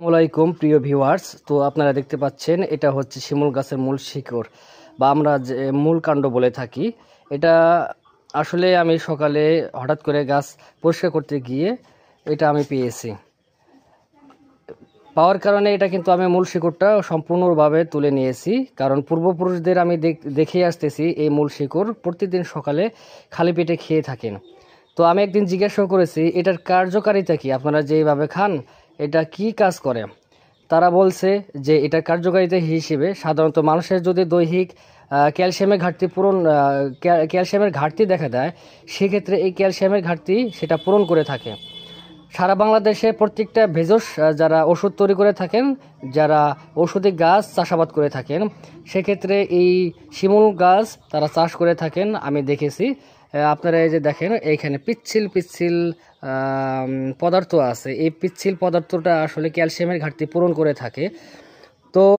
আসসালামাইকুম প্রিয় ভিউয়ার্স। তো আপনারা দেখতে পাচ্ছেন এটা হচ্ছে শিমুল গাছের মূল শিকড় বা আমরা যে মূল কাণ্ড বলে থাকি। এটা আসলে আমি সকালে হঠাৎ করে গাছ পরিষ্কার করতে গিয়ে এটা আমি পেয়েছি। পাওয়ার কারণে এটা কিন্তু আমি মূল শিকড়টা সম্পূর্ণভাবে তুলে নিয়েছি, কারণ পূর্বপুরুষদের আমি দেখে আসতেছি এই মূল শিকড় প্রতিদিন সকালে খালি পেটে খেয়ে থাকেন। তো আমি একদিন জিজ্ঞাসা করেছি এটার কার্যকারিতা কি, আপনারা যেভাবে খান এটা কি কাজ করে। তারা বলছে যে এটার কার্যকারিতা হিসেবে সাধারণত মানুষের যদি দৈহিক ক্যালসিয়ামের ঘাটতি ক্যালসিয়ামের ঘাটতি দেখা দেয়, সেক্ষেত্রে এই ক্যালসিয়ামের ঘাটতি সেটা পূরণ করে থাকে। সারা বাংলাদেশে প্রত্যেকটা ভেষজ যারা ওষুধ তৈরি করে থাকেন, যারা ঔষধি গাছ চাষাবাদ করে থাকেন, সেক্ষেত্রে এই শিমুল গাছ তারা চাষ করে থাকেন আমি দেখেছি। আপনারা এই যে দেখেন এইখানে পিচ্ছিল পিচ্ছিল পদার্থ আছে, এই পিচ্ছিল পদার্থটা আসলে ক্যালসিয়ামের ঘাটতি পূরণ করে থাকে। তো